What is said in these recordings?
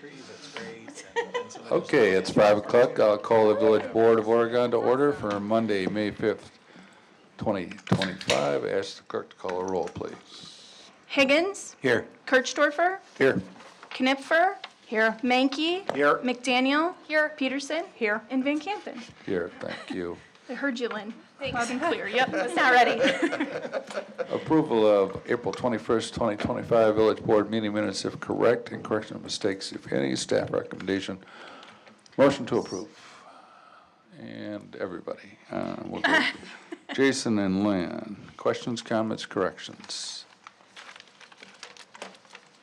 trees, that's great. And so there's Okay, it's 5 o'clock. I'll call the Village Board of Oregon to order for Monday, May 5th, 2025. Ask the clerk to call a roll, please. Higgins, Here. Kirchdorfer, Here. Knipfer, here, Mankey, Here. McDaniel, here, Peterson, here, and Van Campen. Here, thank you. I heard you, Lynn. Loud and clear. Yep, it's not ready. Approval of April 21st, 2025 Village Board meeting minutes if correct and correction of mistakes if any. Staff recommendation. Motion to approve. And everybody. We'll go. Jason and Lynn. Questions, comments, corrections?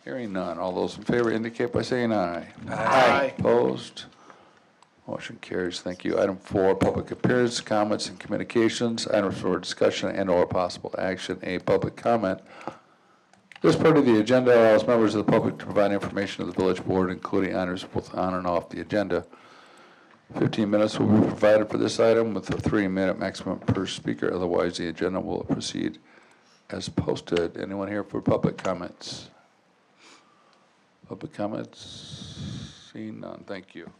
Hearing none. All those in favor indicate by saying aye. Aye. Opposed? Motion carries. Thank you. Item 4, public appearance, comments, and communications. Items for discussion and/or possible action. A, public comment. This part of the agenda allows members of the public to provide information to the village board, including items both on and off the agenda. 15 minutes will be provided for this item with a 3-minute maximum per speaker. Otherwise, the agenda will proceed as posted. Anyone here for public comments? Public comments? Seeing none. Thank you.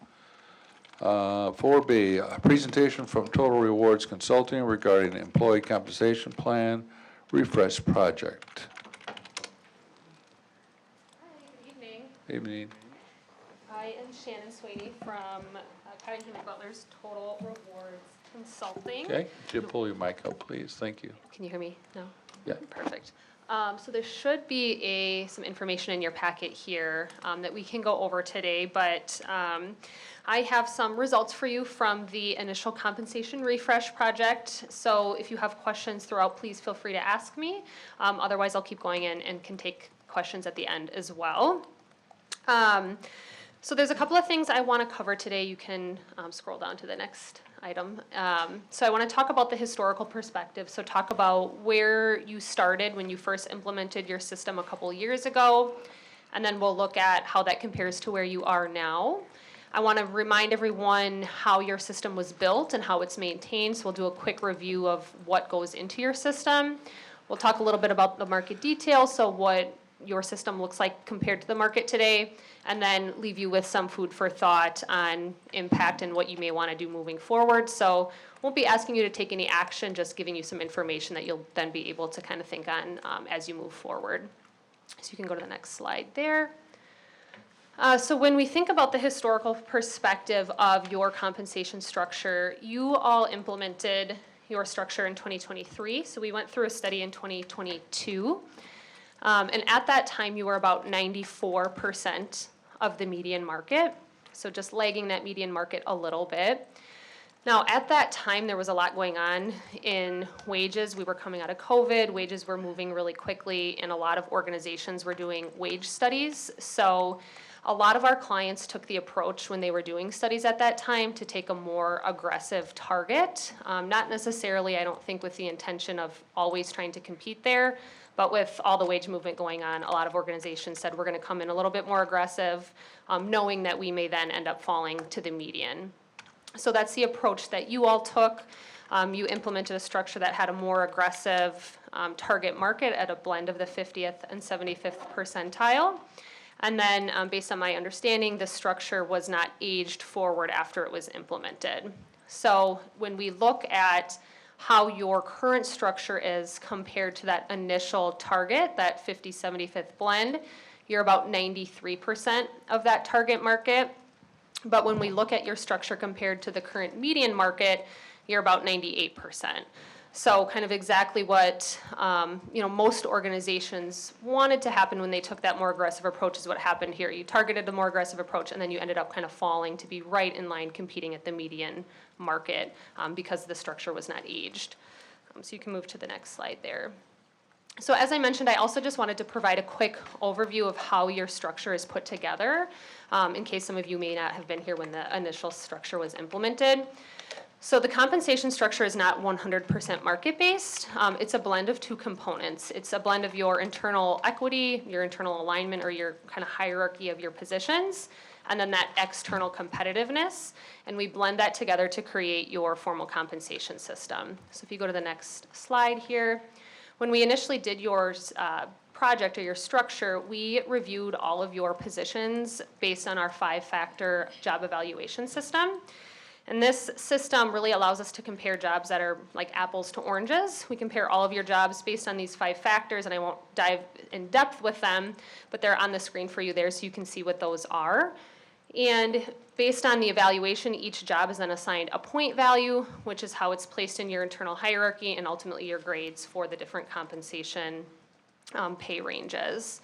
4B, a presentation from Total Rewards Consulting regarding employee compensation plan refresh project. Hi, good evening. Evening. I am Shannon Sweeney from Cottington and Butler's Total Rewards Consulting. Okay, could you pull your mic up, please? Thank you. Can you hear me? No? Yeah. Perfect. So there should be some information in your packet here that we can go over today, but I have some results for you from the initial compensation refresh project. So if you have questions throughout, please feel free to ask me. Otherwise, I'll keep going in and can take questions at the end as well. So there's a couple of things I want to cover today. You can scroll down to the next item. So I want to talk about the historical perspective. So talk about where you started when you first implemented your system a couple years ago. And then we'll look at how that compares to where you are now. I want to remind everyone how your system was built and how it's maintained. So we'll do a quick review of what goes into your system. We'll talk a little bit about the market details, so what your system looks like compared to the market today, and then leave you with some food for thought on impact and what you may want to do moving forward. So won't be asking you to take any action, just giving you some information that you'll then be able to kind of think on as you move forward. So you can go to the next slide there. So when we think about the historical perspective of your compensation structure, you all implemented your structure in 2023. So we went through a study in 2022. And at that time, you were about 94% of the median market. So just lagging that median market a little bit. Now, at that time, there was a lot going on in wages. We were coming out of COVID. Wages were moving really quickly, and a lot of organizations were doing wage studies. So a lot of our clients took the approach when they were doing studies at that time to take a more aggressive target. Not necessarily, I don't think, with the intention of always trying to compete there, but with all the wage movement going on, a lot of organizations said we're going to come in a little bit more aggressive, knowing that we may then end up falling to the median. So that's the approach that you all took. You implemented a structure that had a more aggressive target market at a blend of the 50th and 75th percentile. And then based on my understanding, the structure was not aged forward after it was implemented. So when we look at how your current structure is compared to that initial target, that 50-75th blend, you're about 93% of that target market. But when we look at your structure compared to the current median market, you're about 98%. So kind of exactly what most organizations wanted to happen when they took that more aggressive approach is what happened here. You targeted a more aggressive approach, and then you ended up kind of falling to be right in line competing at the median market because the structure was not aged. So you can move to the next slide there. So as I mentioned, I also just wanted to provide a quick overview of how your structure is put together, in case some of you may not have been here when the initial structure was implemented. So the compensation structure is not 100% market-based. It's a blend of two components. It's a blend of your internal equity, your internal alignment, or your kind of hierarchy of your positions, and then that external competitiveness. And we blend that together to create your formal compensation system. So if you go to the next slide here, when we initially did your project or your structure, we reviewed all of your positions based on our 5-factor job evaluation system. And this system really allows us to compare jobs that are like apples to oranges. We compare all of your jobs based on these 5 factors, and I won't dive in depth with them, but they're on the screen for you there so you can see what those are. And based on the evaluation, each job is then assigned a point value, which is how it's placed in your internal hierarchy and ultimately your grades for the different compensation pay ranges.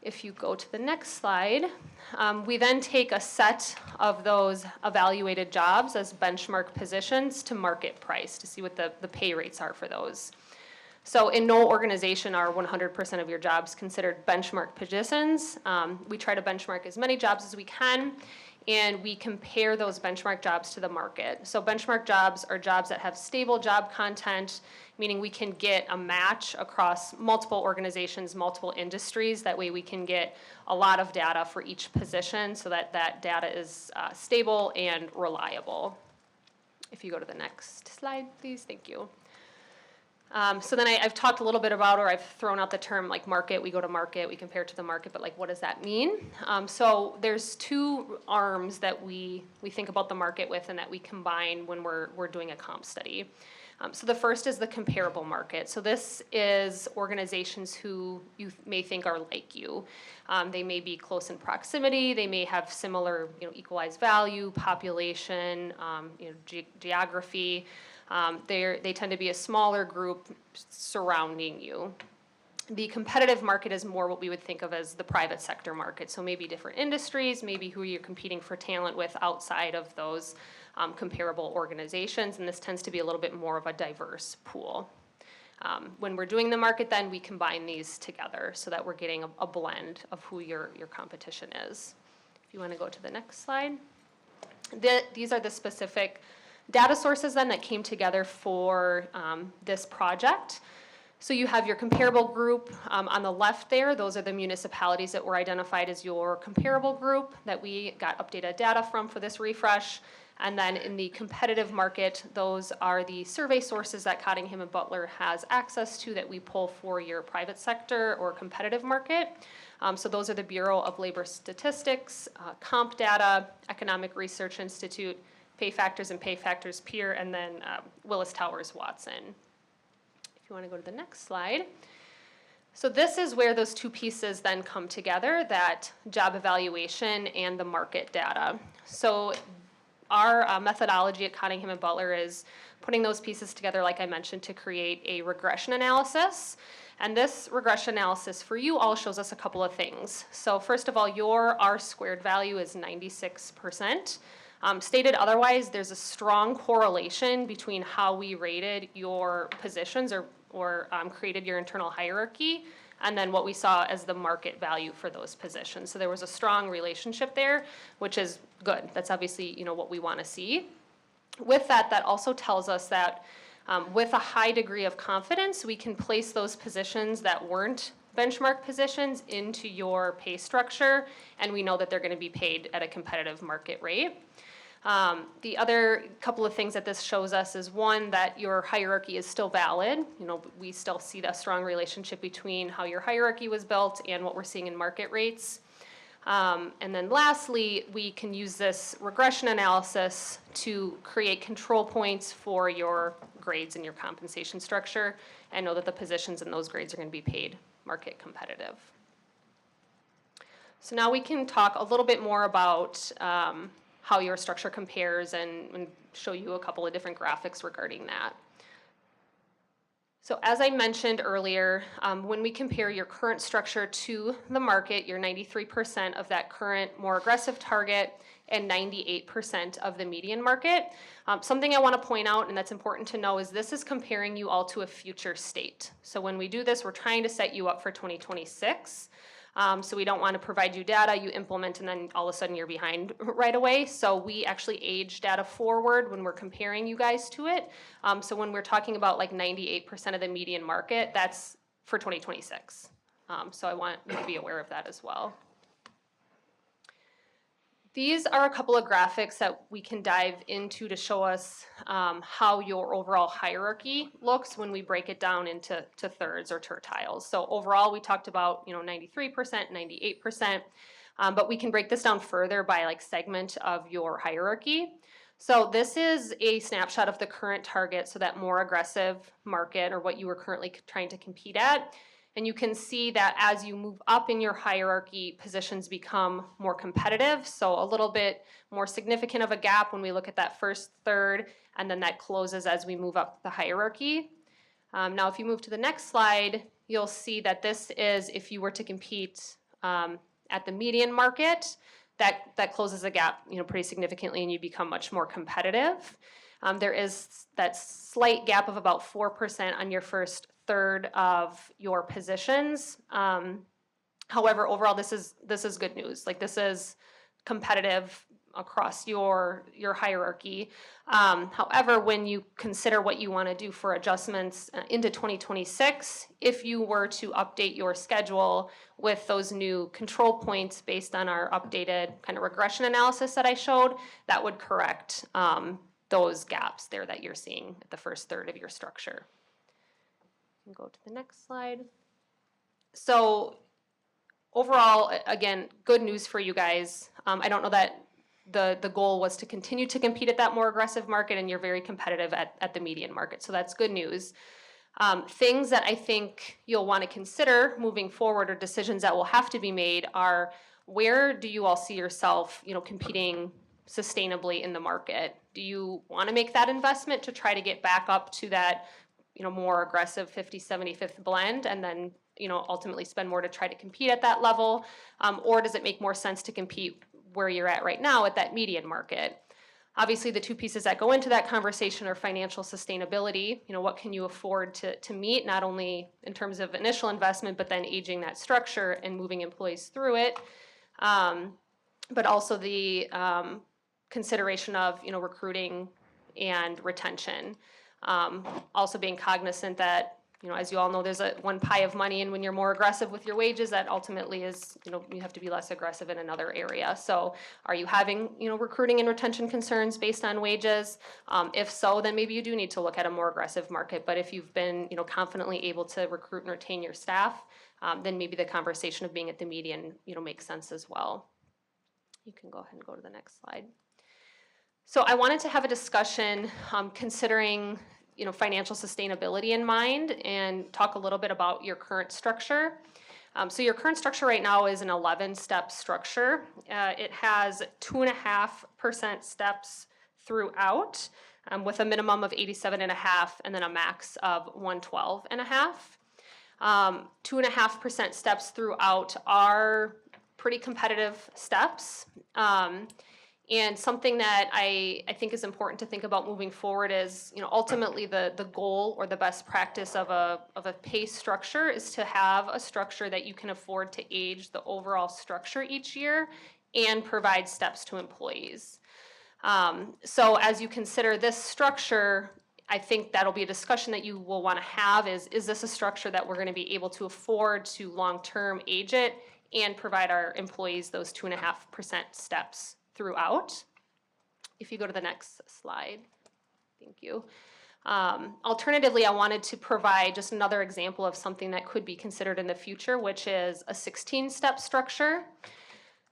If you go to the next slide, we then take a set of those evaluated jobs as benchmark positions to market price to see what the pay rates are for those. So in no organization are 100% of your jobs considered benchmark positions. We try to benchmark as many jobs as we can, and we compare those benchmark jobs to the market. So benchmark jobs are jobs that have stable job content, meaning we can get a match across multiple organizations, multiple industries. That way we can get a lot of data for each position so that that data is stable and reliable. If you go to the next slide, please, thank you. So then I've talked a little bit about, or I've thrown out the term like market, we go to market, we compare to the market, but like what does that mean? So there's 2 arms that we think about the market with and that we combine when we're doing a comp study. So the first is the comparable market. So this is organizations who you may think are like you. They may be close in proximity, they may have similar equalized value, population, geography. They tend to be a smaller group surrounding you. The competitive market is more what we would think of as the private sector market. So maybe different industries, maybe who you're competing for talent with outside of those comparable organizations. And this tends to be a little bit more of a diverse pool. When we're doing the market, then we combine these together so that we're getting a blend of who your competition is. If you want to go to the next slide. These are the specific data sources then that came together for this project. So you have your comparable group on the left there. Those are the municipalities that were identified as your comparable group that we got updated data from for this refresh. And then in the competitive market, those are the survey sources that Cottingham and Butler has access to that we pull for your private sector or competitive market. So those are the Bureau of Labor Statistics, Comp Data, Economic Research Institute, Pay Factors and Pay Factors Peer, and then Willis Towers Watson. If you want to go to the next slide. So this is where those 2 pieces then come together, that job evaluation and the market data. So our methodology at Cottingham and Butler is putting those pieces together, like I mentioned, to create a regression analysis. And this regression analysis for you all shows us a couple of things. So first of all, your R-squared value is 96%. Stated otherwise, there's a strong correlation between how we rated your positions or created your internal hierarchy and then what we saw as the market value for those positions. So there was a strong relationship there, which is good. That's obviously what we want to see. With that, that also tells us that with a high degree of confidence, we can place those positions that weren't benchmark positions into your pay structure, and we know that they're going to be paid at a competitive market rate. The other couple of things that this shows us is, one, that your hierarchy is still valid. We still see that strong relationship between how your hierarchy was built and what we're seeing in market rates. And then lastly, we can use this regression analysis to create control points for your grades and your compensation structure and know that the positions in those grades are going to be paid market competitive. So now we can talk a little bit more about how your structure compares and show you a couple of different graphics regarding that. So as I mentioned earlier, when we compare your current structure to the market, you're 93% of that current more aggressive target and 98% of the median market. Something I want to point out, and that's important to know, is this is comparing you all to a future state. So when we do this, we're trying to set you up for 2026. So we don't want to provide you data, you implement, and then all of a sudden you're behind right away. So we actually age data forward when we're comparing you guys to it. So when we're talking about like 98% of the median market, that's for 2026. So I want you to be aware of that as well. These are a couple of graphics that we can dive into to show us how your overall hierarchy looks when we break it down into thirds or tertiles. So overall, we talked about 93%, 98%, but we can break this down further by like segment of your hierarchy. So this is a snapshot of the current target, so that more aggressive market or what you were currently trying to compete at. And you can see that as you move up in your hierarchy, positions become more competitive. So a little bit more significant of a gap when we look at that first third, and then that closes as we move up the hierarchy. Now, if you move to the next slide, you'll see that this is if you were to compete at the median market, that closes the gap, pretty significantly, and you become much more competitive. There is that slight gap of about 4% on your first third of your positions. However, overall, this is good news. Like, this is competitive across your hierarchy. However, when you consider what you want to do for adjustments into 2026, if you were to update your schedule with those new control points based on our updated kind of regression analysis that I showed, that would correct those gaps there that you're seeing at the first third of your structure. You can go to the next slide. So overall, again, good news for you guys. I don't know that the goal was to continue to compete at that more aggressive market, and you're very competitive at the median market. So that's good news. Things that I think you'll want to consider moving forward, or decisions that will have to be made, are where do you all see yourself, competing sustainably in the market? Do you want to make that investment to try to get back up to that, more aggressive 50-75th blend, and then ultimately spend more to try to compete at that level? Or does it make more sense to compete where you're at right now at that median market? Obviously, the two pieces that go into that conversation are financial sustainability. What can you afford to meet, not only in terms of initial investment, but then aging that structure and moving employees through it. But also the consideration of recruiting and retention. Also being cognizant that, as you all know, there's one pie of money, and when you're more aggressive with your wages, that ultimately is, you have to be less aggressive in another area. So are you having, recruiting and retention concerns based on wages? If so, then maybe you do need to look at a more aggressive market. But if you've been, confidently able to recruit and retain your staff, then maybe the conversation of being at the median, makes sense as well. You can go ahead and go to the next slide. So I wanted to have a discussion considering financial sustainability in mind, and talk a little bit about your current structure. So your current structure right now is an 11-step structure. It has 2.5% steps throughout, with a minimum of 87.5 and then a max of 112.5. 2.5% steps throughout are pretty competitive steps. And something that I think is important to think about moving forward is, ultimately the goal or the best practice of a pay structure is to have a structure that you can afford to age the overall structure each year and provide steps to employees. So as you consider this structure, I think that'll be a discussion that you will want to have is this a structure that we're going to be able to afford to long-term age it and provide our employees those 2.5% steps throughout? If you go to the next slide, thank you. Alternatively, I wanted to provide just another example of something that could be considered in the future, which is a 16-step structure.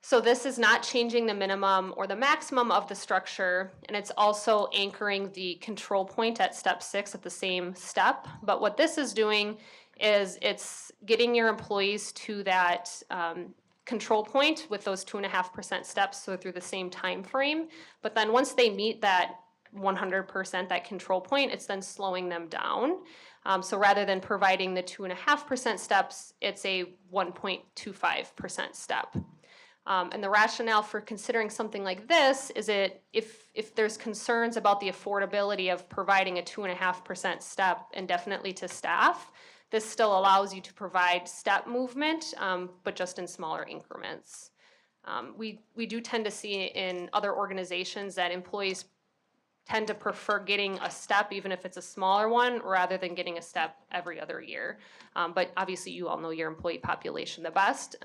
So this is not changing the minimum or the maximum of the structure, and it's also anchoring the control point at step 6 at the same step. But what this is doing is it's getting your employees to that control point with those 2.5% steps, so through the same time frame. But then once they meet that 100%, that control point, it's then slowing them down. So rather than providing the 2.5% steps, it's a 1.25% step. And the rationale for considering something like this is if there's concerns about the affordability of providing a 2.5% step indefinitely to staff, this still allows you to provide step movement, but just in smaller increments. We do tend to see in other organizations that employees tend to prefer getting a step, even if it's a smaller one, rather than getting a step every other year. But obviously, you all know your employee population the best.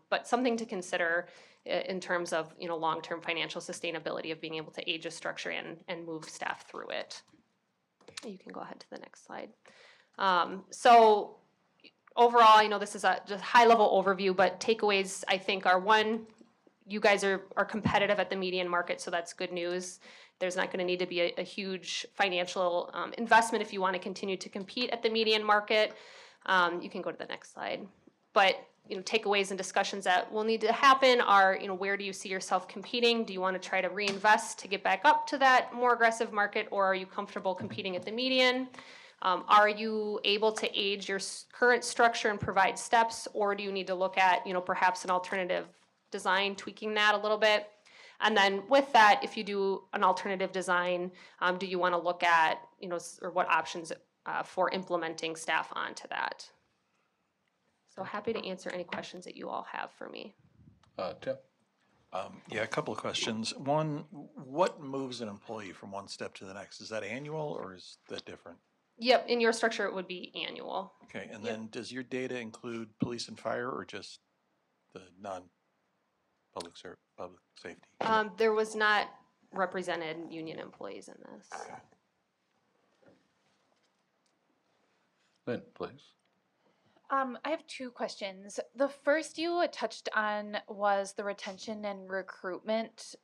But something to consider in terms of long-term financial sustainability of being able to age a structure and move staff through it. You can go ahead to the next slide. So overall, I know this is a just high-level overview, but takeaways I think are one, you guys are competitive at the median market, so that's good news. There's not going to need to be a huge financial investment if you want to continue to compete at the median market. You can go to the next slide. But takeaways and discussions that will need to happen are, where do you see yourself competing? Do you want to try to reinvest to get back up to that more aggressive market, or are you comfortable competing at the median? Are you able to age your current structure and provide steps, or do you need to look at, perhaps an alternative design, tweaking that a little bit? And then with that, if you do an alternative design, do you want to look at, or what options for implementing staff onto that? So happy to answer any questions that you all have for me. Tim? Yeah, a couple of questions. One, what moves an employee from one step to the next? Is that annual or is that different? Yep, in your structure, it would be annual. Okay, and then does your data include police and fire or just the non-public public safety? There was not represented union employees in this. Lynn, please. I have two questions. The first you had touched on was the retention and recruitment.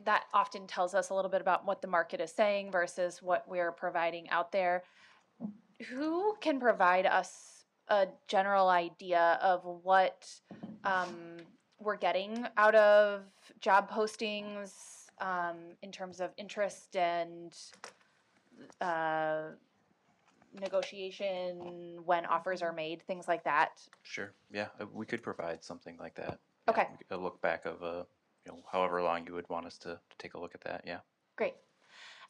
That often tells us a little bit about what the market is saying versus what we're providing out there. Who can provide us a general idea of what we're getting out of job postings in terms of interest and negotiation when offers are made, things like that? Sure. Yeah, we could provide something like that. Okay. A look back of however long you would want us to take a look at that. Yeah. Great.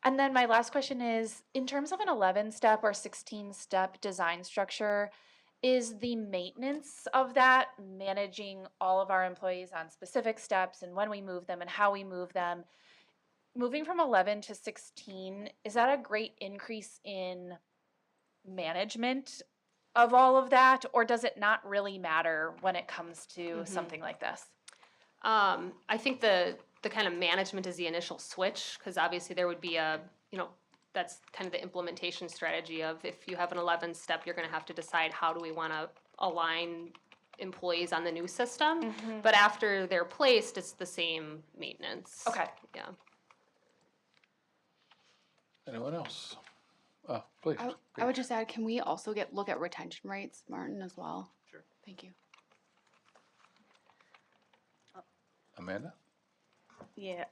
And then my last question is, in terms of an 11-step or 16-step design structure, is the maintenance of that, managing all of our employees on specific steps and when we move them and how we move them, moving from 11 to 16, is that a great increase in management of all of that, or does it not really matter when it comes to something like this? I think the kind of management is the initial switch, because obviously there would be that's kind of the implementation strategy of, if you have an 11-step, you're going to have to decide how do we want to align employees on the new system. But after they're placed, it's the same maintenance. Okay. Yeah. Anyone else? Please. I would just add, can we also look at retention rates, Martin, as well? Sure. Thank you. Amanda? Yeah,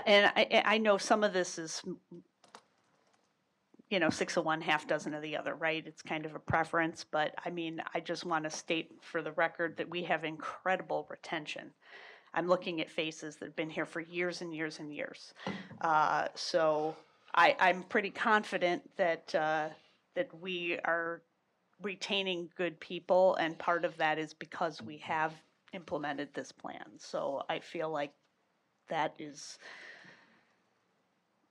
and I know some of this is, 6 of one, half dozen of the other, right? It's kind of a preference, but I mean, I just want to state for the record that we have incredible retention. I'm looking at faces that have been here for years and years and years. So I'm pretty confident that that we are retaining good people, and part of that is because we have implemented this plan. So I feel like that is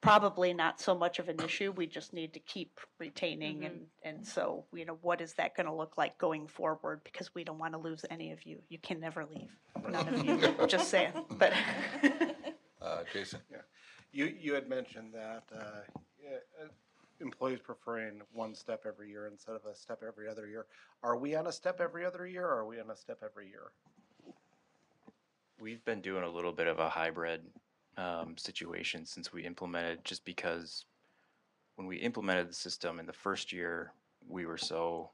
probably not so much of an issue. We just need to keep retaining, and so, what is that going to look like going forward? Because we don't want to lose any of you. You can never leave. None of you. Just saying. But Jason? Yeah, you had mentioned that employees preferring one step every year instead of a step every other year. Are we on a step every other year, or are we on a step every year? We've been doing a little bit of a hybrid situation since we implemented, just because when we implemented the system in the first year, we were so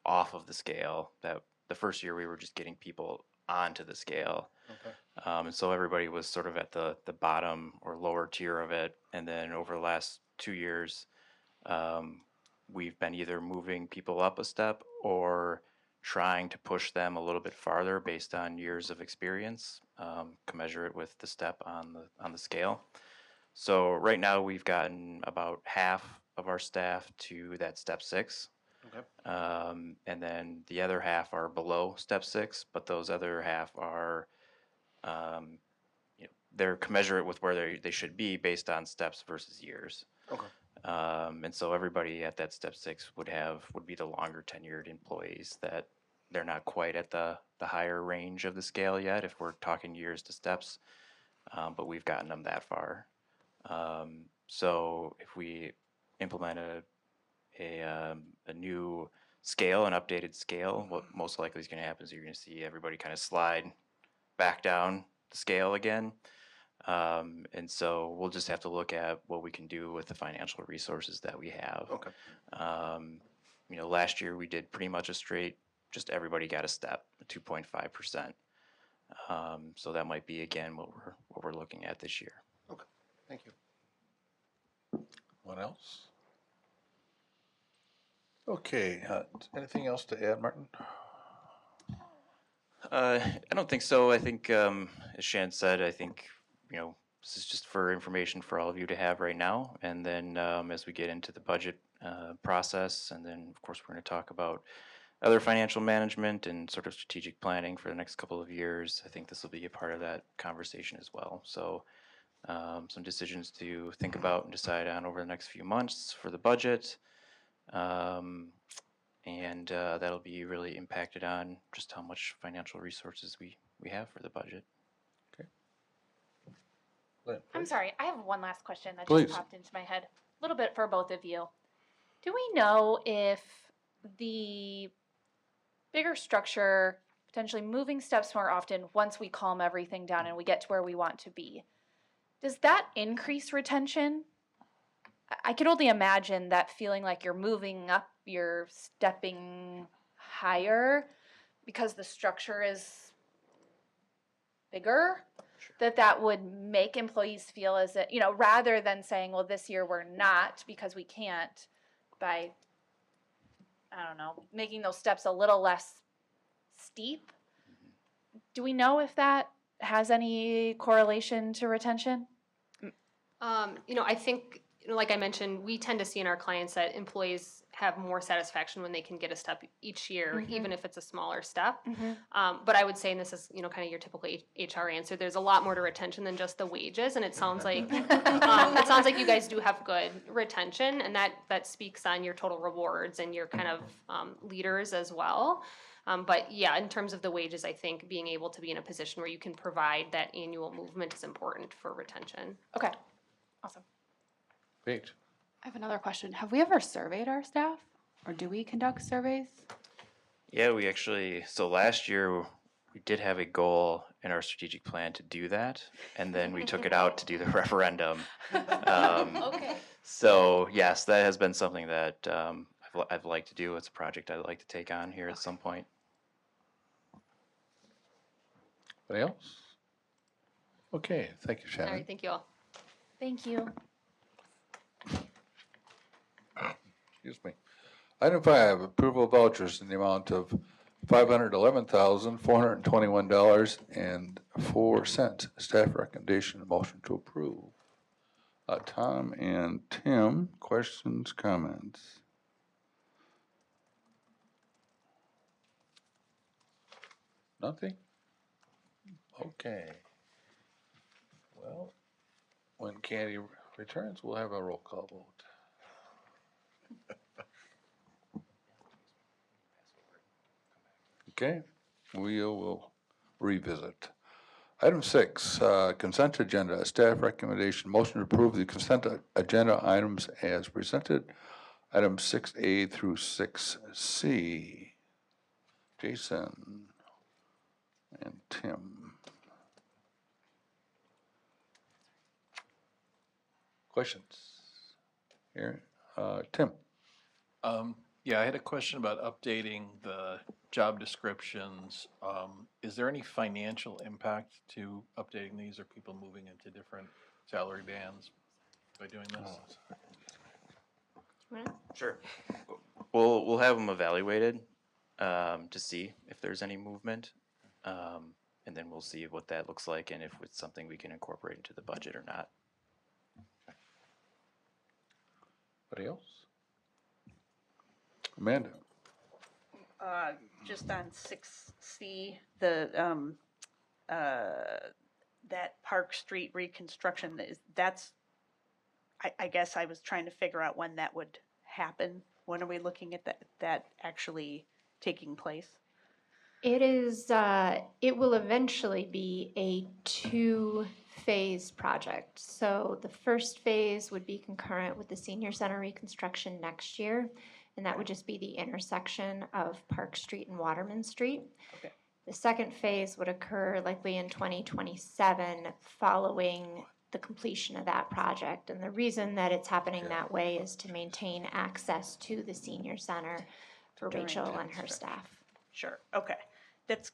off of the scale that the first year we were just getting people onto the scale. Okay. And so everybody was sort of at the bottom or lower tier of it. And then over the last 2 years, we've been either moving people up a step or trying to push them a little bit farther based on years of experience, commensurate with the step on the scale. So right now we've gotten about half of our staff to that step 6. Okay. And then the other half are below step 6, but those other half are they're commensurate with where they should be based on steps versus years. Okay. And so everybody at that step 6 would be the longer tenured employees that they're not quite at the higher range of the scale yet if we're talking years to steps, but we've gotten them that far. So if we implement a new scale, an updated scale, what most likely is going to happen is you're going to see everybody kind of slide back down the scale again. And so we'll just have to look at what we can do with the financial resources that we have. Okay. Last year we did pretty much a straight, just everybody got a step, 2.5%. So that might be again what we're looking at this year. Okay. Thank you. What else? Okay, anything else to add, Martin? I don't think so. I think, as Shan said, I think, this is just for information for all of you to have right now. And then as we get into the budget process, and then of course we're going to talk about other financial management and sort of strategic planning for the next couple of years. I think this will be a part of that conversation as well. So some decisions to think about and decide on over the next few months for the budget. And that'll be really impacted on just how much financial resources we have for the budget. Lynn, I'm sorry, I have one last question that Please. just popped into my head. A little bit for both of you. Do we know if the bigger structure, potentially moving steps more often once we calm everything down and we get to where we want to be, does that increase retention? I can only imagine that feeling like you're moving up, you're stepping higher because the structure is bigger, that would make employees feel as if, rather than saying, well, this year we're not because we can't, by, I don't know, making those steps a little less steep. Do we know if that has any correlation to retention? I think, like I mentioned, we tend to see in our clients that employees have more satisfaction when they can get a step each year, even if it's a smaller step. But I would say, and this is, kind of your typical HR answer, there's a lot more to retention than just the wages. And it sounds like, you guys do have good retention, and that speaks on your total rewards and your kind of leaders as well. But yeah, in terms of the wages, I think being able to be in a position where you can provide that annual movement is important for retention. Okay, awesome. Paige. I have another question. Have we ever surveyed our staff? Or do we conduct surveys? Yeah, so last year we did have a goal in our strategic plan to do that, and then we took it out to do the referendum. Okay. So yes, that has been something that I've liked to do. It's a project I'd like to take on here at some point. Anybody else? Okay, thank you, All Shannon. right, thank you all. Thank you. Excuse me. Item 5, approval of vouchers in the amount of $511,421.04. Staff recommendation, motion to approve. Tom and Tim, questions, comments? Nothing? Okay. Well, when Candy returns, we'll have a roll call vote. Okay, we will revisit. Item 6, consent agenda, staff recommendation, motion to approve the consent agenda items as presented. Items 6A through 6C. Jason and Tim. Questions? Here, Tim. Yeah, I had a question about updating the job descriptions. Is there any financial impact to updating these? Are people moving into different salary bands by doing this? Sure. We'll have them evaluated to see if there's any movement, and then we'll see what that looks like and if it's something we can incorporate into the budget or not. Anybody else? Amanda? Just on 6C, the that Park Street reconstruction, I guess I was trying to figure out when that would happen. When are we looking at that actually taking place? It is, it will eventually be a two-phase project. So the first phase would be concurrent with the senior center reconstruction next year, and that would just be the intersection of Park Street and Waterman Street. Okay. The second phase would occur likely in 2027 following the completion of that project. And the reason that it's happening that way is to maintain access to the senior center for During Rachel and her construction. staff. Sure, okay. That's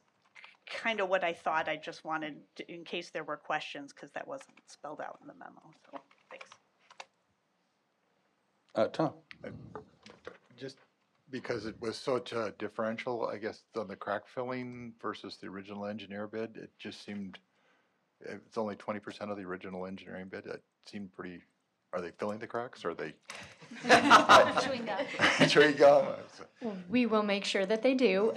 kind of what I thought. I just wanted, in case there were questions, because that wasn't spelled out in the memo, so, thanks. Tom? Just because it was such a differential, I guess, on the crack filling versus the original engineer bid, it just seemed, it's only 20% of the original engineering bid. It seemed pretty, are they filling the cracks or are they? Chewing gum. Chewing gum? We will make sure that they do.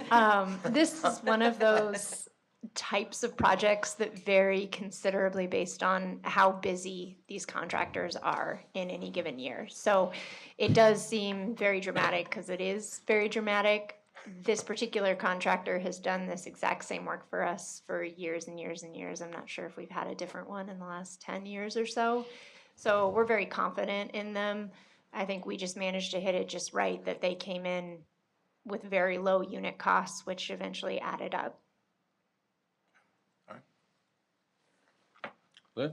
This is one of those types of projects that vary considerably based on how busy these contractors are in any given year. So it does seem very dramatic because it is very dramatic. This particular contractor has done this exact same work for us for years and years and years. I'm not sure if we've had a different one in the last 10 years or so. So we're very confident in them. I think we just managed to hit it just right, that they came in with very low unit costs, which eventually added up. Lynn?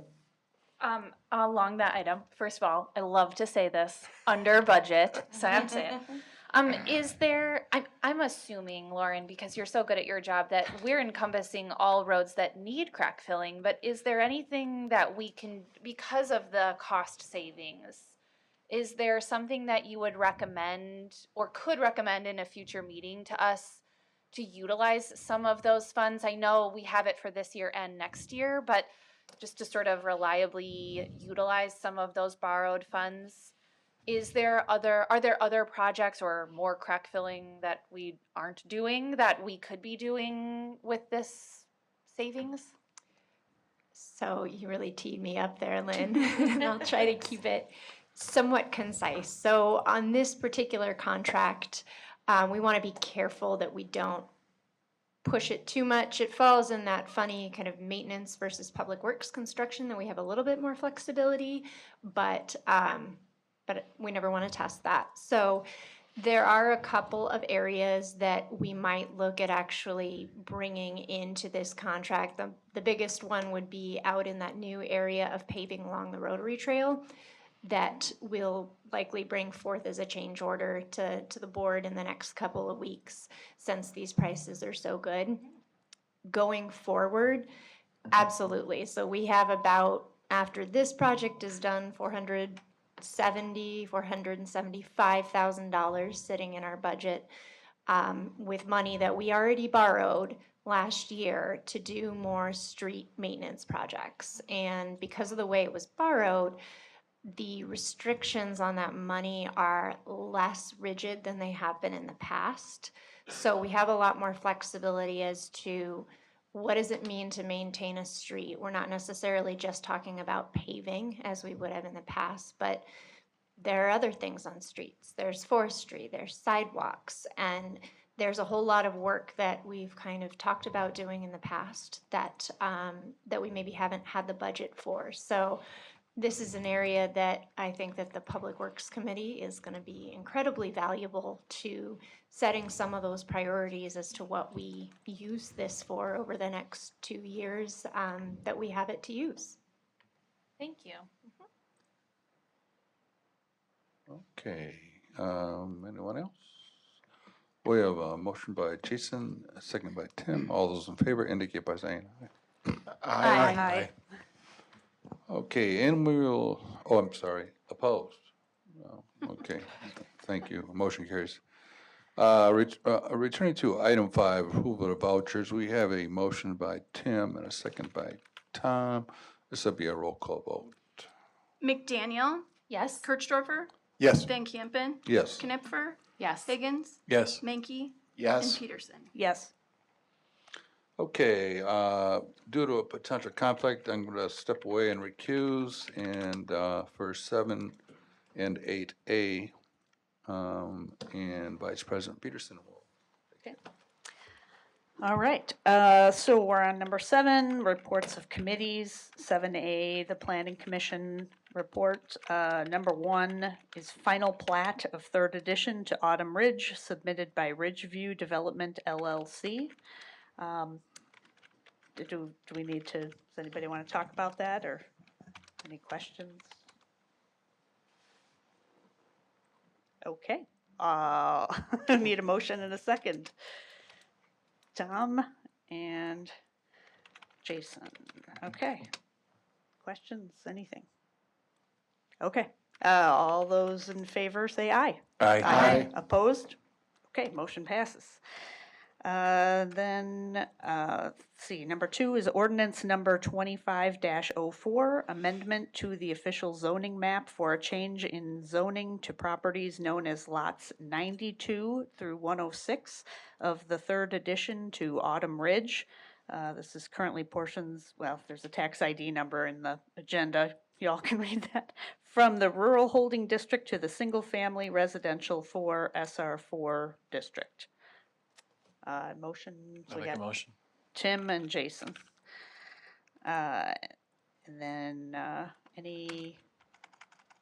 Along that item, first of all, I love to say this, under budget, so I'm saying. Is there, I'm assuming, Lauren, because you're so good at your job, that we're encompassing all roads that need crack filling, but is there anything that we can, because of the cost savings, is there something that you would recommend or could recommend in a future meeting to us to utilize some of those funds? I know we have it for this year and next year, but just to sort of reliably utilize some of those borrowed funds. Are there other projects or more crack filling that we aren't doing that we could be doing with this savings? So you really teed me up there, Lynn. And I'll try to keep it somewhat concise. So on this particular contract, we want to be careful that we don't push it too much. It falls in that funny kind of maintenance versus public works construction that we have a little bit more flexibility, but we never want to test that. So there are a couple of areas that we might look at actually bringing into this contract. The biggest one would be out in that new area of paving along the Rotary Trail that we'll likely bring forth as a change order to the board in the next couple of weeks, since these prices are so good. Going forward, absolutely. So we have about, after this project is done, $475,000 sitting in our budget, with money that we already borrowed last year to do more street maintenance projects. And because of the way it was borrowed, the restrictions on that money are less rigid than they have been in the past. So we have a lot more flexibility as to what does it mean to maintain a street. We're not necessarily just talking about paving as we would have in the past, but there are other things on streets. There's forestry, there's sidewalks, and there's a whole lot of work that we've kind of talked about doing in the past that we maybe haven't had the budget for. So this is an area that I think that the Public Works Committee is going to be incredibly valuable to setting some of those priorities as to what we use this for over the next 2 years that we have it to use. Thank you. Okay, anyone else? We have a motion by Jason, a second by Tim. All those in favor indicate by saying aye. Aye. Okay, and we will, oh, I'm sorry, opposed? No, okay, thank you, motion carries. Returning to item 5, approval of vouchers, we have a motion by Tim and a second by Tom. This will be a roll call vote. McDaniel, Yes? Kirchdorfer, Yes. Van Campen, Yes. Knipfer, Yes. Higgins, Yes. Mankey, and Yes. Peterson. Yes, Okay, due to a potential conflict, I'm going to step away and recuse, and for 7 and 8A, and Vice President Peterson will. All right, so we're on number 7, reports of committees. 7A, the Planning Commission report. Number 1 is final plat of 3rd edition to Autumn Ridge, submitted by Ridgeview Development LLC. Do we need to, does anybody want to talk about that, or any questions? Okay, need a motion and a second. Tom and Jason. Okay. Questions, anything? Okay. All those in favor say aye. Aye. Opposed? Okay, motion passes. Then, let's see, number 2 is ordinance number 25-04, amendment to the official zoning map for a change in zoning to properties known as lots 92 through 106 of the 3rd edition to Autumn Ridge. This is currently portions, well, there's a tax ID number in the agenda. Y'all can read that. From the rural holding district to the single-family residential 4 SR4 district. Motion, so I we make a got motion. Tim and Jason. And then, any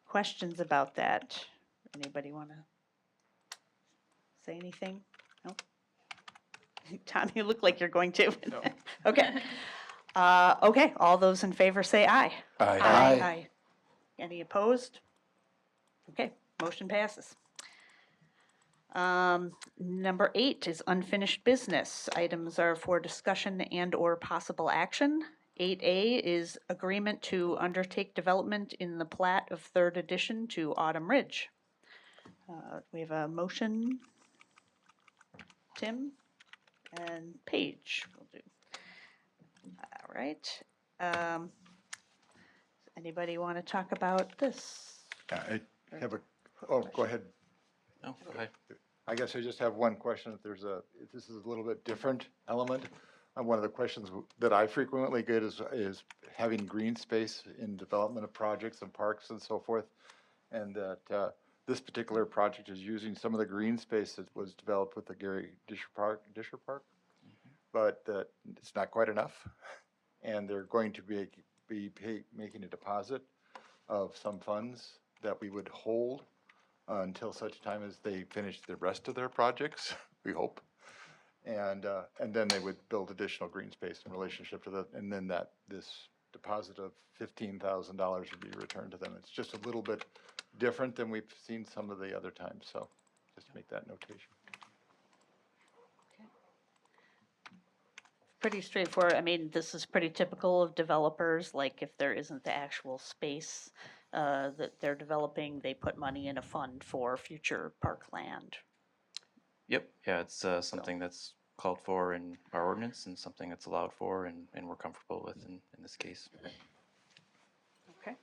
questions about that? Anybody want to say anything? No? Tom, you look like you're going to. No. Okay. Okay, all those in favor say aye. Aye. Any opposed? Okay, motion passes. Number 8 is unfinished business. Items are for discussion and/or possible action. 8A is agreement to undertake development in the plat of 3rd edition to Autumn Ridge. We have a motion. Tim and Paige will do. All right. Anybody want to talk about this? I have a, oh, go ahead. No, go ahead. I guess I just have one question. If this is a little bit different element. One of the questions that I frequently get is having green space in development of projects and parks and so forth. And that this particular project is using some of the green space that was developed with the Gary Disher Park. But that it's not quite enough. And they're going to be making a deposit of some funds that we would hold until such time as they finish the rest of their projects, we hope. And then they would build additional green space in relationship to that, and then this deposit of $15,000 would be returned to them. It's just a little bit different than we've seen some of the other times, so just to make that notation. Pretty straightforward. I mean, this is pretty typical of developers, like if there isn't the actual space that they're developing, they put money in a fund for future parkland. Yep, yeah, it's something that's called for in our ordinance and something that's allowed for and we're comfortable with in this case. Okay.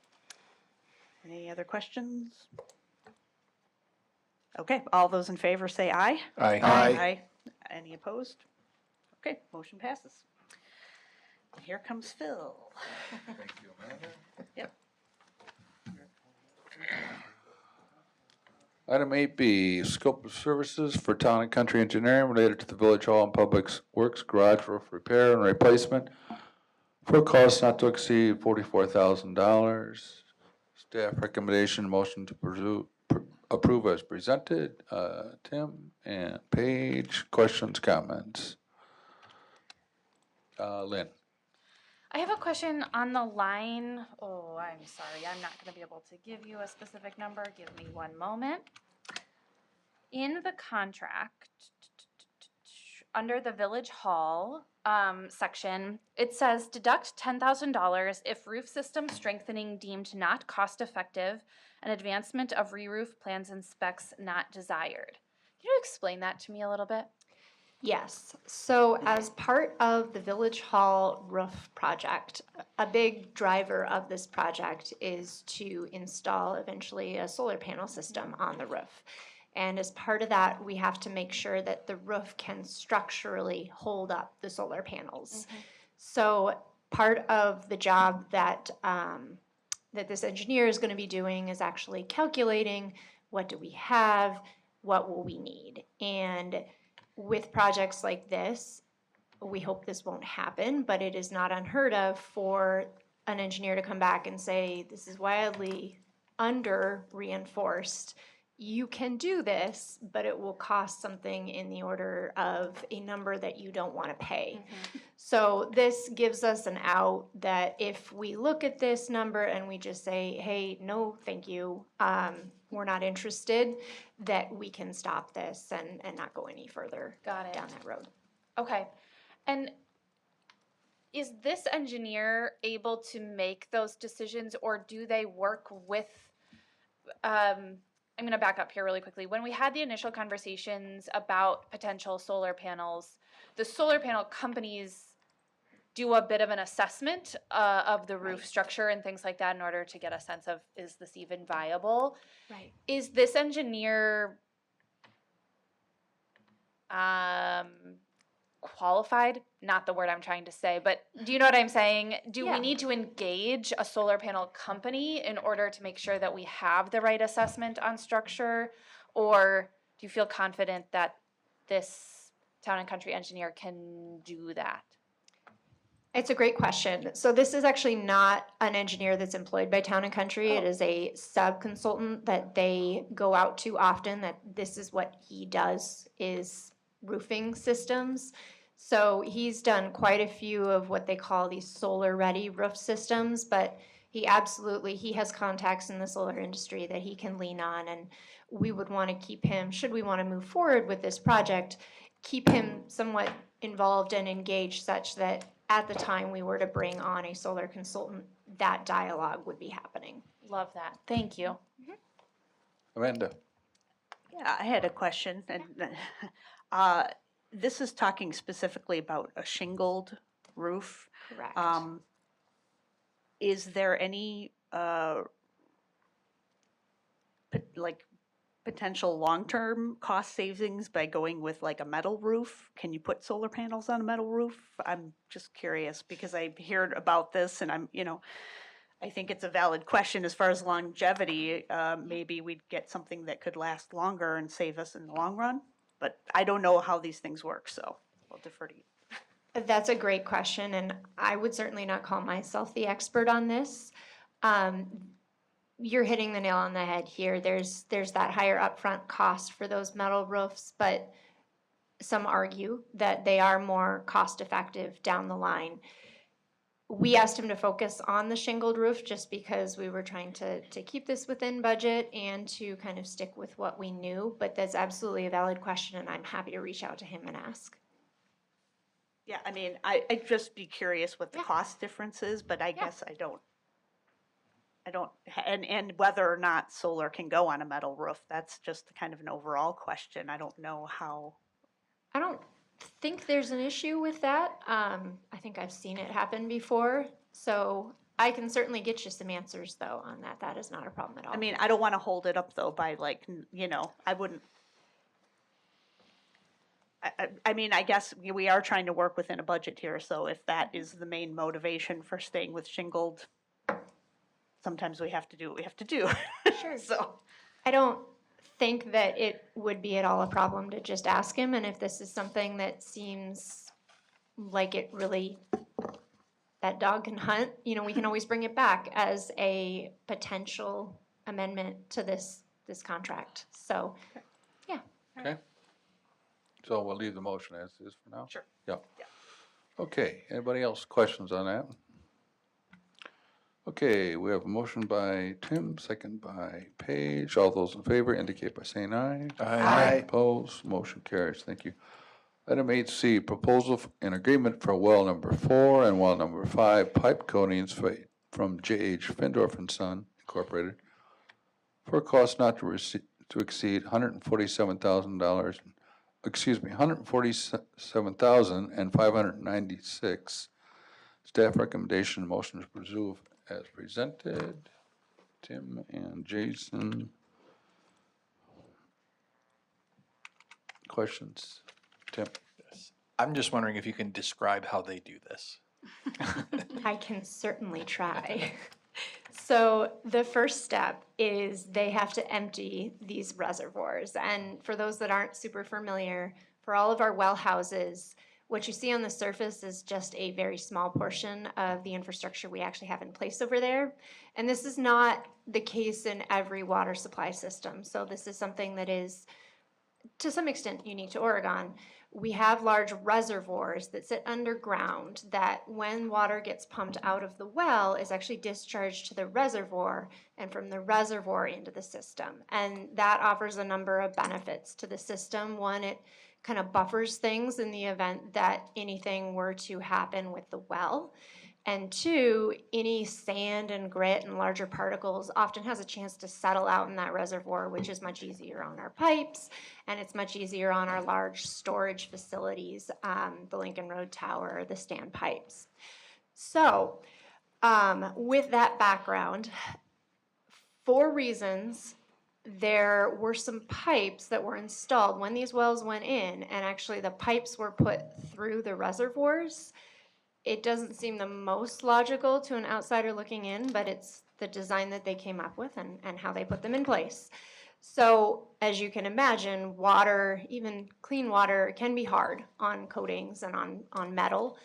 Any other questions? Okay, all those in favor say aye. Aye. Any opposed? Okay, motion passes. And here comes Phil. Thank you, Amanda. Yep. Item 8B, scope of services for town and country engineering related to the Village Hall and Public Works garage roof repair and replacement for a cost not to exceed $44,000. Staff recommendation, motion to approve as presented. Tim and Paige, questions, comments? Lynn. I have a question on the line. Oh, I'm sorry. I'm not going to be able to give you a specific number. Give me one moment. In the contract, under the Village Hall section, it says deduct $10,000 if roof system strengthening deemed not cost effective and advancement of re-roof plans and specs not desired. Can you explain that to me a little bit? Yes, so as part of the Village Hall roof project, a big driver of this project is to install eventually a solar panel system on the roof. And as part of that, we have to make sure that the roof can structurally hold up the solar panels. So part of the job that that this engineer is going to be doing is actually calculating what do we have, what will we need. And with projects like this, we hope this won't happen, but it is not unheard of for an engineer to come back and say, this is wildly under reinforced. You can do this, but it will cost something in the order of a number that you don't want to pay. So this gives us an out that if we look at this number and we just say, hey, no, thank you, we're not interested, that we can stop this and not go any further Got it. down that road. Okay. And is this engineer able to make those decisions, or do they work with, I'm going to back up here really quickly. When we had the initial conversations about potential solar panels, the solar panel companies do a bit of an assessment of the roof structure and things like that in order to get a sense of, is this even viable? Right. Is this engineer qualified? Not the word I'm trying to say, but do you know what I'm saying? Do Yeah. we need to engage a solar panel company in order to make sure that we have the right assessment on structure? Or do you feel confident that this town and country engineer can do that? It's a great question. So this is actually not an engineer that's employed by Town and Country. It Oh. is a sub-consultant that they go out to often, that this is what he does, is roofing systems. So he's done quite a few of what they call these solar-ready roof systems, but he has contacts in the solar industry that he can lean on, and we would want to keep him, should we want to move forward with this project, keep him somewhat involved and engaged such that at the time we were to bring on a solar consultant, that dialogue would be happening. Love that. Thank you. Amanda? Yeah, I had a question, and this is talking specifically about a shingled roof. Correct. Is there any potential long-term cost savings by going with like a metal roof? Can you put solar panels on a metal roof? I'm just curious because I heard about this and I think it's a valid question as far as longevity. Maybe we'd get something that could last longer and save us in the long run, but I don't know how these things work, so I'll defer to you. That's a great question, and I would certainly not call myself the expert on this. You're hitting the nail on the head here. There's that higher upfront cost for those metal roofs, but some argue that they are more cost effective down the line. We asked him to focus on the shingled roof just because we were trying to keep this within budget and to kind of stick with what we knew, but that's absolutely a valid question, and I'm happy to reach out to him and ask. Yeah, I mean, I'd just be curious what the Yeah. cost difference is, but I Yeah. guess I don't, and whether or not solar can go on a metal roof, that's just kind of an overall question. I don't know how. I don't think there's an issue with that. I think I've seen it happen before, so I can certainly get you some answers though on that. That is not a problem at all. I mean, I don't want to hold it up though by like, I wouldn't. I mean, I guess we are trying to work within a budget here, so if that is the main motivation for staying with shingled, sometimes we have to do what we have to do. Sure. So, I don't think that it would be at all a problem to just ask him, and if this is something that seems like it really, that dog can hunt, we can always bring it back as a potential amendment to this contract. So, Okay. So we'll leave the motion as is for now? Sure. Yeah. Yeah. Okay, anybody else questions on that? Okay, we have a motion by Tim, second by Paige. All those in favor indicate by saying aye. Aye. Opposed, motion carries. Thank you. Item 8C, proposal in agreement for well number 4 and well number 5 pipe coatings from J.H. Findorf and Son Incorporated for a cost not to exceed $147,596. Staff recommendation, motion to approve as presented. Tim and Jason. questions? Tim? Yes. I'm just wondering if you can describe how they do this. I can certainly try. So the first step is they have to empty these reservoirs. And for those that aren't super familiar, for all of our well houses, what you see on the surface is just a very small portion of the infrastructure we actually have in place over there. And this is not the case in every water supply system. So this is something that is to some extent unique to Oregon. We have large reservoirs that sit underground that when water gets pumped out of the well is actually discharged to the reservoir and from the reservoir into the system. And that offers a number of benefits to the system. One, it kind of buffers things in the event that anything were to happen with the well. And two, any sand and grit and larger particles often has a chance to settle out in that reservoir, which is much easier on our pipes, and it's much easier on our large storage facilities, the Lincoln Road Tower, the standpipes. So, with that background, 4 reasons there were some pipes that were installed when these wells went in, and actually the pipes were put through the reservoirs. It doesn't seem the most logical to an outsider looking in, but it's the design that they came up with and how they put them in place. So, as you can imagine, water, even clean water, can be hard on coatings and on metal.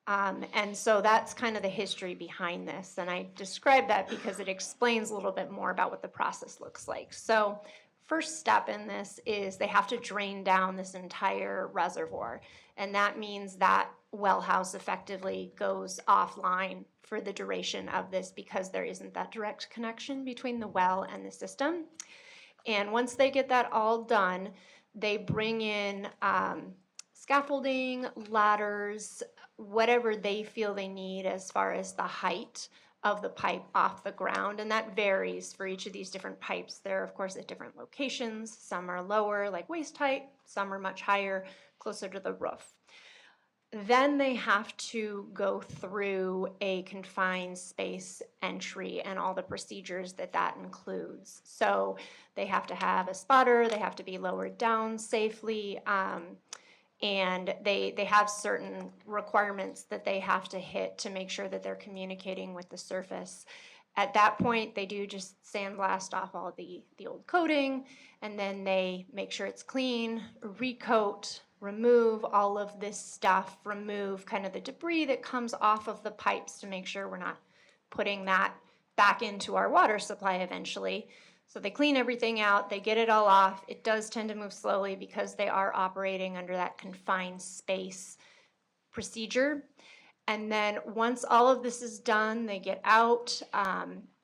And so that's kind of the history behind this. And I describe that because it explains a little bit more about what the process looks like. So, first step in this is they have to drain down this entire reservoir. And that means that well house effectively goes offline for the duration of this because there isn't that direct connection between the well and the system. And once they get that all done, they bring in scaffolding, ladders, whatever they feel they need as far as the height of the pipe off the ground, and that varies for each of these different pipes. They're of course at different locations. Some are lower, like waist height, some are much higher, closer to the roof. Then they have to go through a confined space entry and all the procedures that includes. So they have to have a spotter, they have to be lowered down safely, and they have certain requirements that they have to hit to make sure that they're communicating with the surface. At that point, they do just sandblast off all the old coating, and then they make sure it's clean, recoat, remove all of this stuff, remove kind of the debris that comes off of the pipes to make sure we're not putting that back into our water supply eventually. So they clean everything out, they get it all off. It does tend to move slowly because they are operating under that confined space procedure. And then once all of this is done, they get out.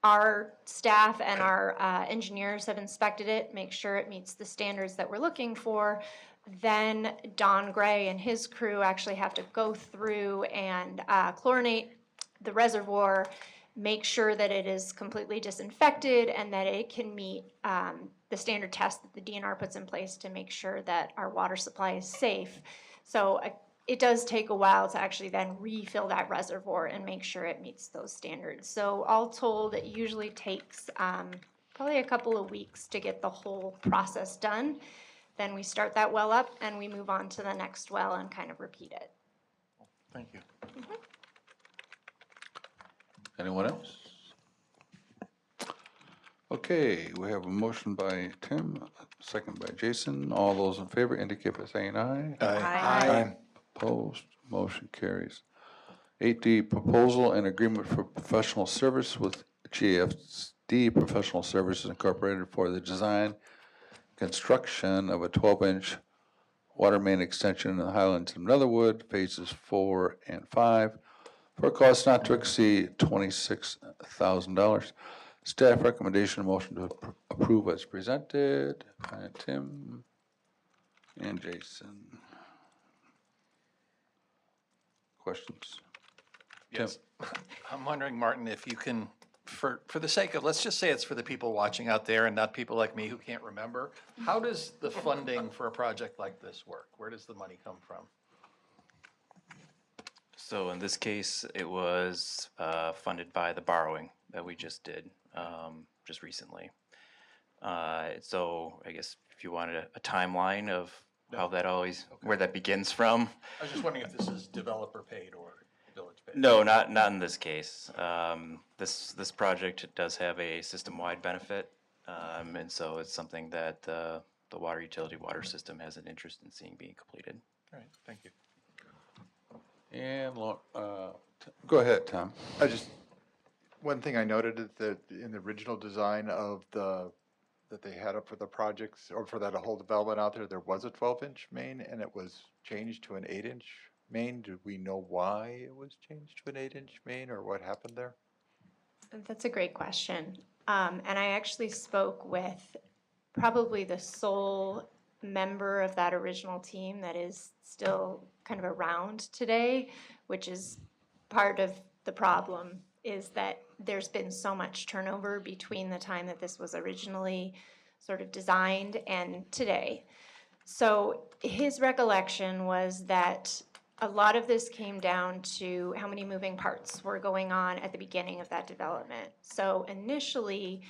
Our staff and our engineers have inspected it, make sure it meets the standards that we're looking for. Then Don Gray and his crew actually have to go through and chlorinate the reservoir, make sure that it is completely disinfected and that it can meet the standard test that the DNR puts in place to make sure that our water supply is safe. So it does take a while to actually then refill that reservoir and make sure it meets those standards. So all told, it usually takes probably a couple of weeks to get the whole process done. Then we start that well up and we move on to the next well and kind of repeat it. Thank you. Anyone else? Okay, we have a motion by Tim, a second by Jason. All those in favor indicate by saying aye. Aye. Opposed, motion carries. 8D, proposal and agreement for professional service with GFD Professional Services Incorporated for the design, construction of a 12-inch water main extension in the Highlands of Netherwood, phases 4 and 5, for a cost not to exceed $26,000. Staff recommendation, motion to approve as presented by Tim and Jason. Questions? Tim? Yes. I'm wondering, Martin, if you can, for the sake of, let's just say it's for the people watching out there and not people like me who can't remember, how does the funding for a project like this work? Where does the money come from? So in this case, it was funded by the borrowing that we just did just recently. So I guess if you wanted a timeline of how that always, where that begins from. I was just wondering if this is developer paid or village paid. No, not in this case. This project does have a system-wide benefit, and so it's something that the water utility water system has an interest in seeing being completed. All right, thank you. And, go ahead, Tom. One thing I noted is that in the original design of that they had up for the projects, or for that whole development out there was a 12-inch main, and it was changed to an 8-inch main. Do we know why it was changed to an 8-inch main, or what happened there? That's a great question. And I actually spoke with probably the sole member of that original team that is still kind of around today, which is part of the problem, is that there's been so much turnover between the time that this was originally sort of designed and today. So his recollection was that a lot of this came down to how many moving parts were going on at the beginning of that development. So initially,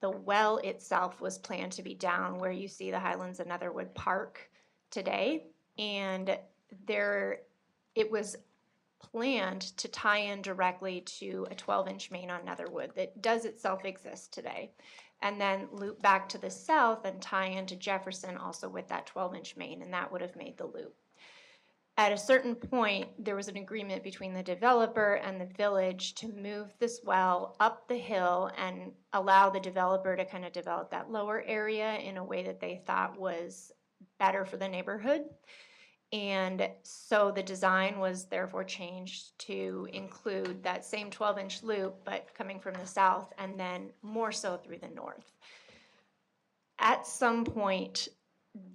the well itself was planned to be down where you see the Highlands and Netherwood Park today. And it was planned to tie in directly to a 12-inch main on Netherwood that does itself exist today. And then loop back to the south and tie into Jefferson also with that 12-inch main, and that would have made the loop. At a certain point, there was an agreement between the developer and the village to move this well up the hill and allow the developer to kind of develop that lower area in a way that they thought was better for the neighborhood. And so the design was therefore changed to include that same 12-inch loop, but coming from the south and then more so through the north. At some point,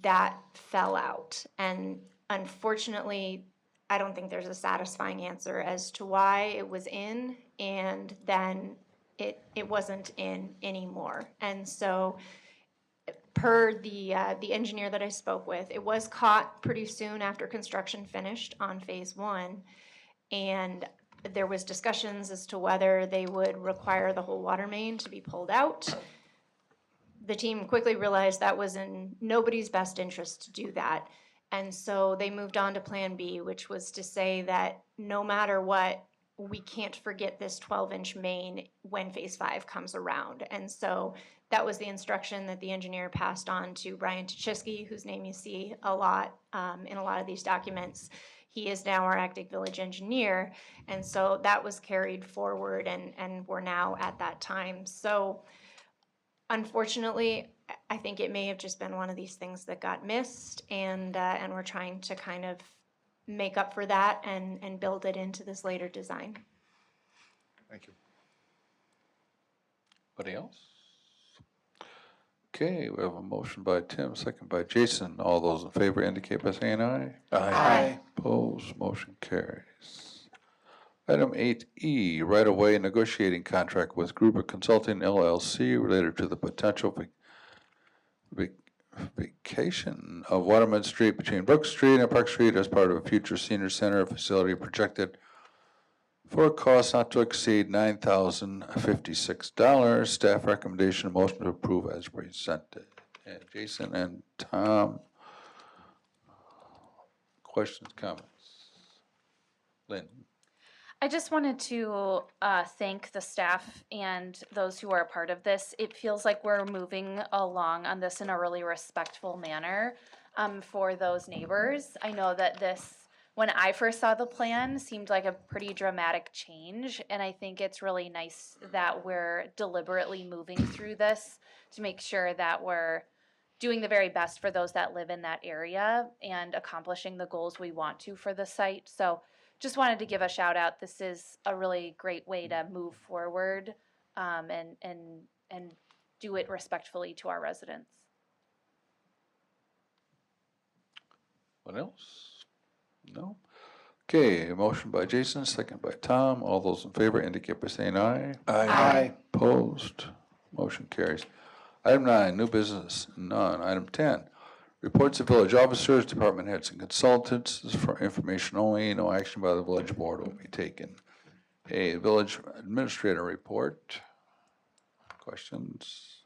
that fell out, and unfortunately, I don't think there's a satisfying answer as to why it was in and then it wasn't in anymore. And so per the engineer that I spoke with, it was caught pretty soon after construction finished on phase 1, and there was discussions as to whether they would require the whole water main to be pulled out. The team quickly realized that was in nobody's best interest to do that. And so they moved on to Plan B, which was to say that no matter what, we can't forget this 12-inch main when phase 5 comes around. And so that was the instruction that the engineer passed on to Brian Tuchisky, whose name you see a lot in a lot of these documents. He is now our acting village engineer. And so that was carried forward, and we're now at that time. So unfortunately, I think it may have just been one of these things that got missed, and we're trying to kind of make up for that and build it into this later design. Thank you. Anybody else? Okay, we have a motion by Tim, second by Jason. All those in favor indicate by saying aye. Aye. Opposed, motion carries. Item 8E, right-of-way negotiating contract with Gruber Consulting LLC related to the potential vacation of Waterman Street between Brook Street and Park Street as part of a future senior center facility projected for a cost not to exceed $9,056. Staff recommendation, motion to approve as presented. And Jason and Tom, questions, comments? Lynn? I just wanted to thank the staff and those who are a part of this. It feels like we're moving along on this in a really respectful manner for those neighbors. I know that this, when I first saw the plan, seemed like a pretty dramatic change, and I think it's really nice that we're deliberately moving through this to make sure that we're doing the very best for those that live in that area and accomplishing the goals we want to for the site. So just wanted to give a shout out. This is a really great way to move forward and do it respectfully to our residents. What else? No? Okay, a motion by Jason, second by Tom. All those in favor indicate by saying aye. Aye. Opposed, motion carries. Item 9, new business, none. Item 10, reports of village officers, department heads, and consultants. This is for information only. No action by the village board will be taken. A village administrator report. Questions?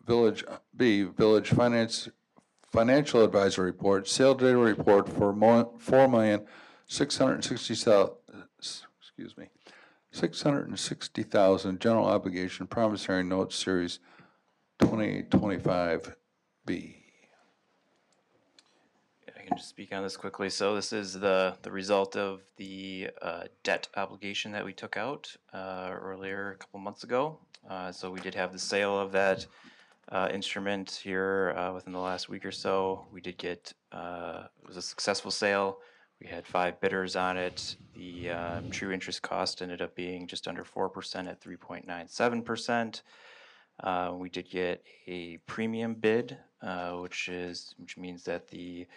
Village Financial Advisory Report, Sale Data Report for $660,000 General Obligation Promissory Notes Series 2025B. I can just speak on this quickly. So this is the result of the debt obligation that we took out earlier a couple months ago. So we did have the sale of that instrument here within the last week or so. We did get, it was a successful sale. We had 5 bidders on it. The true interest cost ended up being just under 4% at 3.97%. We did get a premium bid, which means that the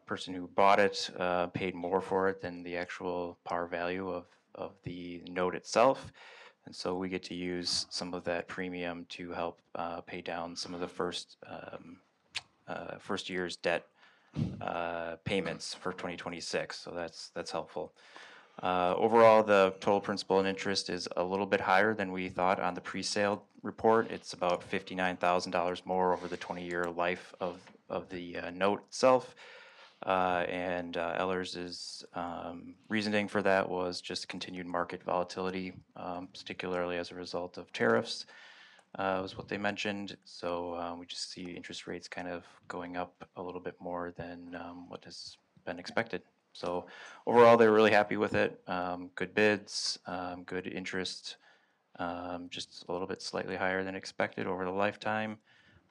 person who bought it paid more for it than the actual par value of the note itself. And so we get to use some of that premium to help pay down some of the first year's debt payments for 2026. So that's helpful. Overall, the total principal and interest is a little bit higher than we thought on the pre-sale report. It's about $59,000 more over the 20-year life of the note itself. And Ellers's reasoning for that was just continued market volatility, particularly as a result of tariffs, was what they mentioned. So we just see interest rates kind of going up a little bit more than what has been expected. So overall, they were really happy with it. Good bids, good interest, just a little bit slightly higher than expected over the lifetime.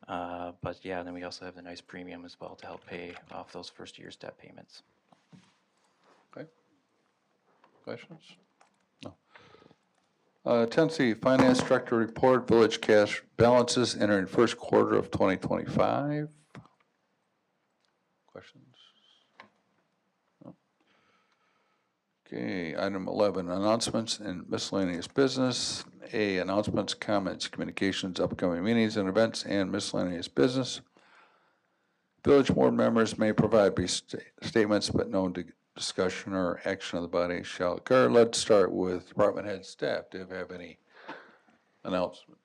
But yeah, then we also have the nice premium as well to help pay off those first year's debt payments. Okay. Questions? No. 10C, Finance Director Report, Village Cash Balances entering first quarter of 2025. Questions? No. Okay, item 11, announcements and miscellaneous business. A, announcements, comments, communications, upcoming meetings and events, and miscellaneous business. Village board members may provide brief statements, but no discussion or action of the body shall occur. Let's start with department head staff. Do you have any announcements?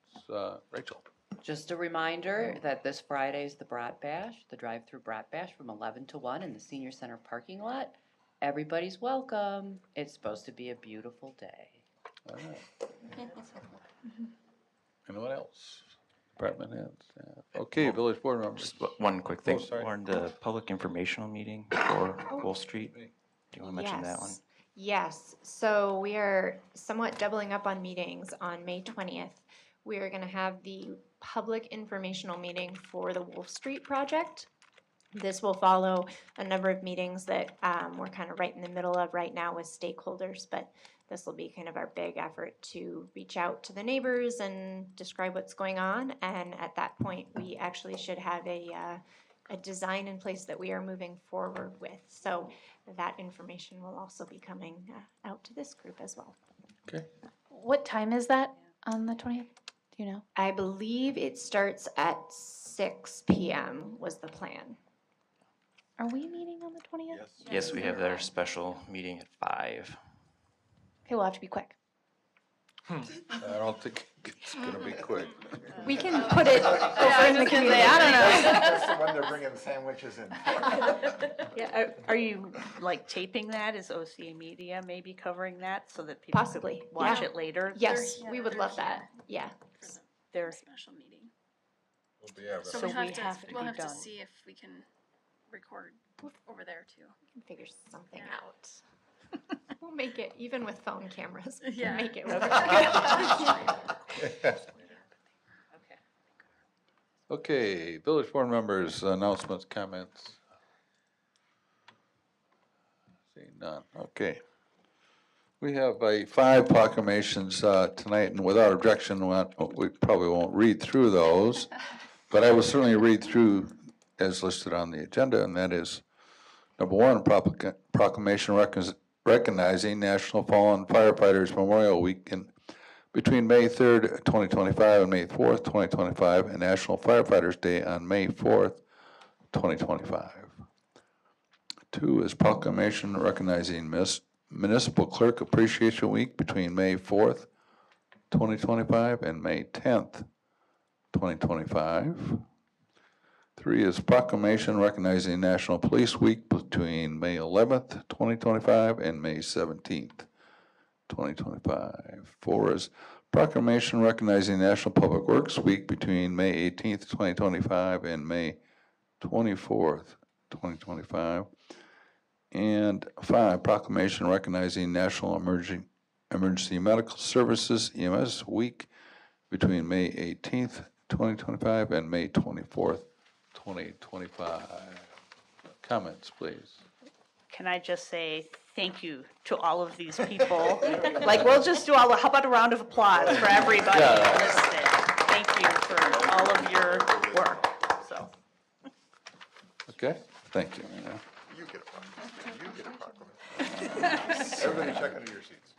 Rachel. Just a reminder that this Friday is the Brat Bash, the drive-through Brat Bash from 11 to 1 in the Senior Center parking lot. Everybody's welcome. It's supposed to be a beautiful day. All right. Anyone else? Department heads, staff. Okay, village board members. Just one quick thing. sorry. Warren, the public informational meeting for Wolf Street. Do you want to mention that one? Yes, so we are somewhat doubling up on meetings on May 20th. We are gonna have the public informational meeting for the Wolf Street project. This will follow a number of meetings that we're kind of right in the middle of right now with stakeholders, but this will be kind of our big effort to reach out to the neighbors and describe what's going on. And at that point, we actually should have a design in place that we are moving forward with. So that information will also be coming out to this group as well. Okay. What time is that on the 20th? Do you know? I believe it starts at 6 p.m. was the plan. Are we meeting on the 20th? Yes, we have our special meeting at 5. Okay, we'll have to be quick. I don't think it's gonna be quick. We can put it over in the community. I don't know. That's the one they're bringing sandwiches in. Yeah, are you like taping that? Is OCA Media maybe covering that so that people Possibly, could watch yeah. it later? Yes, we would love that. Yeah. They're, Special meeting. So So we we'll have to we'll be have to done. see if we can record over there too. We can figure something Yeah. out. We'll make it, even with phone cameras, we Yeah. can make it work. Okay, village board members, announcements, comments. See none, okay. We have 5 proclamations tonight, and without objection, we probably won't read through those, but I will certainly read through as listed on the agenda, and that is, number 1, proclamation recognizing National Fallen Firefighters Memorial Week between May 3rd, 2025 and May 4th, 2025, and National Firefighters Day on May 4th, 2025. 2 is proclamation recognizing Municipal Clerk Appreciation Week between May 4th, 2025 and May 10th, 2025. 3 is proclamation recognizing National Police Week between May 11th, 2025 and May 17th, 2025. 4 is proclamation recognizing National Public Works Week between May 18th, 2025 and May 24th, 2025. And 5, proclamation recognizing National Emergency Medical Services EMS Week between May 18th, 2025 and May 24th, 2025. Comments, please. Can I just say thank you to all of these people? Like, we'll just do how about a round of applause for everybody Yeah. listed? Thank you for all of your work, so. Okay, thank you, Anna. You get a proclamation. You get a proclamation. Everybody check into your seats.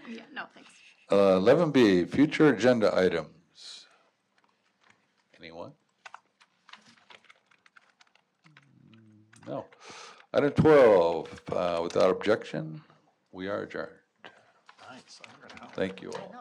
Yeah, no, thanks. 11B, future agenda items. Anyone? No. Item 12, without objection, we are adjourned. Nice. I don't know. Thank you all.